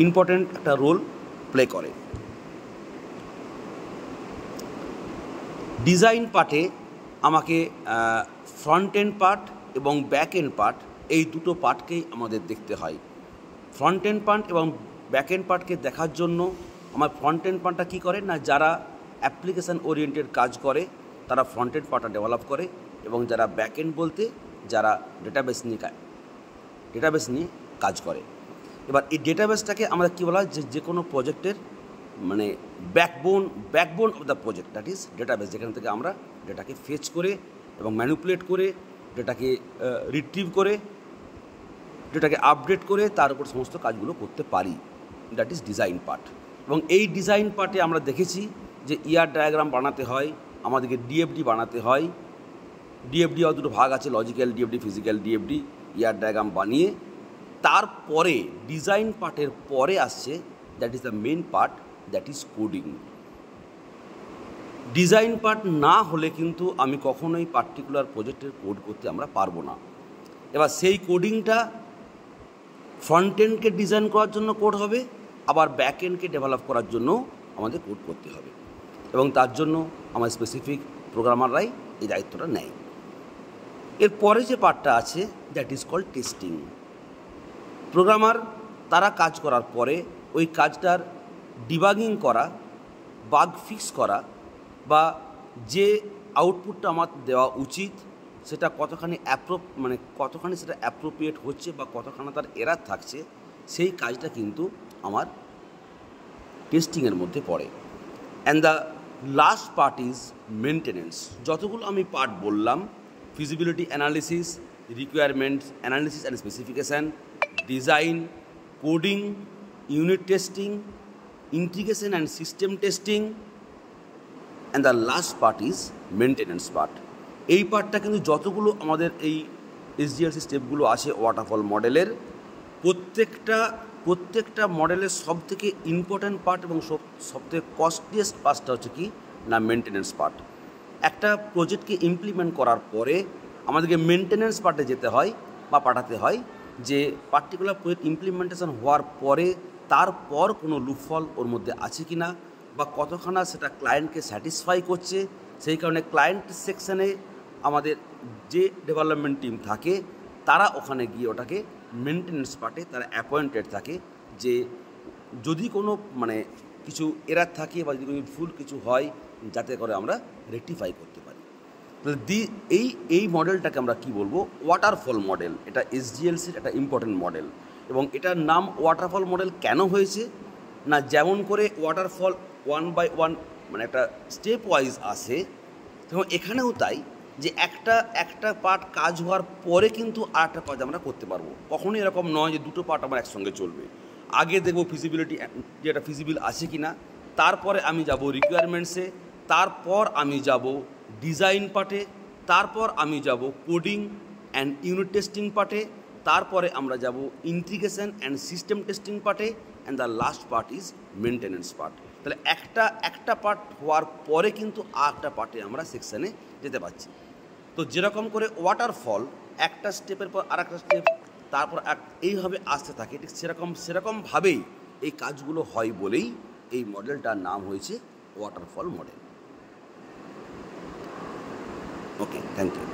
Important একটা role play করে। Design পার্টে আমাকে ফ্রন্ট এন্ড পার্ট এবং ব্যাক এন্ড পার্ট এই দুটো পার্টকেই আমাদের দেখতে হয়। ফ্রন্ট এন্ড পার্ট এবং ব্যাক এন্ড পার্টকে দেখার জন্য আমার ফ্রন্ট এন্ড পার্টটা কী করে না, যারা অ্যাপ্লিকেশান ওরিয়েন্টেড কাজ করে তারা ফ্রন্ট এন্ড পার্টটা ডেভেলপ করে, এবং যারা ব্যাক এন্ড বলতে যারা ডেটাবেস নিয়ে কাজ করে। এবার এই ডেটাবেসটাকে আমরা কী বলা হয়, যে কোনো প্রজেক্টের মানে backbone of the project, that is database, যেখান থেকে আমরা ডেটাকে ফেচ করে এবং ম্যানিপুলেট করে, ডেটাকে রিট্রিভ করে, ডেটাকে আপডেট করে তার উপর সমস্ত কাজগুলো করতে পারি, দ্যাট ইজ ডিজাইন পার্ট। এবং এই ডিজাইন পার্টে আমরা দেখেছি যে ইয়ার ডায়াগ্রাম বানাতে হয়, আমাদেরকে ডিএফডি বানাতে হয়। ডিএফডি দুটো ভাগ আছে, logical DFD, physical DFD. ER diagram বানিয়ে তারপরে ডিজাইন পার্টের পরে আসছে that is the main part, that is coding. Design part না হলে কিন্তু আমি কখনোই পার্টিকুলার প্রজেক্টের কোড করতে আমরা পারবো না। এবার সেই কোডিংটা ফ্রন্ট এন্ডকে ডিজাইন করার জন্য কোড হবে, আবার ব্যাক এন্ডকে ডেভেলপ করার জন্য আমাদের কোড করতে হবে, এবং তার জন্য আমার স্পেসিফিক প্রোগ্রামাররাই এই দায়িত্বটা নেয়। এরপরে যে পার্টটা আছে that is called testing. Programmer তারা কাজ করার পরে ওই কাজটার ডিবাগিং করা, বাগ ফিক্স করা, বা যে আউটপুটটা আমার দেওয়া উচিত সেটা কতখানি সেটা অ্যাপ্রোপ্রিয়েট হচ্ছে বা কতখানি তার এরার থাকছে, সেই কাজটা কিন্তু আমার টেস্টিংয়ের মধ্যে পড়ে। And the last part is maintenance. যতগুলো আমি পার্ট বললাম, feasibility analysis, requirements analysis and specification, design, coding, unit testing, integration and system testing, and the last part is maintenance part. এই পার্টটা কিন্তু যতগুলো আমাদের এই এসডিএলসি স্টেপগুলো আছে ওয়াটারফল মডেলের, প্রত্যেকটা মডেলের সবথেকে ইম্পর্ট্যান্ট পার্ট এবং সবথেকে কস্টলিয়েস্ট পার্টটা হচ্ছে কি না, মেনটেনেন্স পার্ট। একটা প্রজেক্টকে ইমপ্লিমেন্ট করার পরে আমাদেরকে মেনটেনেন্স পার্টে যেতে হয় বা পাঠাতে হয়, যে পার্টিকুলার প্রজেক্ট ইমপ্লিমেন্টেশন হওয়ার পরে তারপর কোনো লুপহোল ওর মধ্যে আছে কি না, বা কতখানা সেটা ক্লায়েন্টকে স্যাটিসফাই করছে। সেই কারণে ক্লায়েন্ট সেকশানে আমাদের যে ডেভেলপমেন্ট টিম থাকে তারা ওখানে গিয়ে ওটাকে মেনটেনেন্স পার্টে তারা অ্যাপয়েন্টেড থাকে, যে যদি কোনো কিছু এরার থাকে বা যদি কোনো ভুল কিছু হয় যাতে করে আমরা রেকটিফাই করতে পারি। তাহলে এই মডেলটাকে আমরা কি বলবো, ওয়াটারফল মডেল। এটা এসডিএলসির একটা ইম্পর্টেন্ট মডেল, এবং এটার নাম ওয়াটারফল মডেল কেন হয়েছে না, যেমন করে ওয়াটারফল 1 by 1 একটা স্টেপ ওয়াইজ আসে, এবং এখানেও তাই, যে একটা পার্ট কাজ হওয়ার পরে কিন্তু আরেকটা কাজ আমরা করতে পারবো। কখনোই এরকম নয় যে দুটো পার্ট আমার একসঙ্গে চলবে। আগে দেখবো ফিজিবিলিটি, যেটা ফিজিবিল আছে কি না, তারপরে আমি যাব রিকোয়ারমেন্টসে, তারপর আমি যাব ডিজাইন পার্টে, তারপর আমি যাব কোডিং অ্যান্ড ইউনিট টেস্টিং পার্টে, তারপরে আমরা যাব ইন্টিগ্রেশন অ্যান্ড সিস্টেম টেস্টিং পার্টে, and the last part is maintenance part. তাহলে একটা পার্ট হওয়ার পরে কিন্তু আরেকটা পার্টে আমরা সেকশানে যেতে পারছি। তো যেরকম করে ওয়াটারফল একটা স্টেপের পর আরেকটা স্টেপ, তারপর এইভাবে আসতে থাকে, ঠিক সেরকমভাবেই এই কাজগুলো হয় বলেই এই মডেলটার নাম হয়েছে waterfall model. Okay, thank you.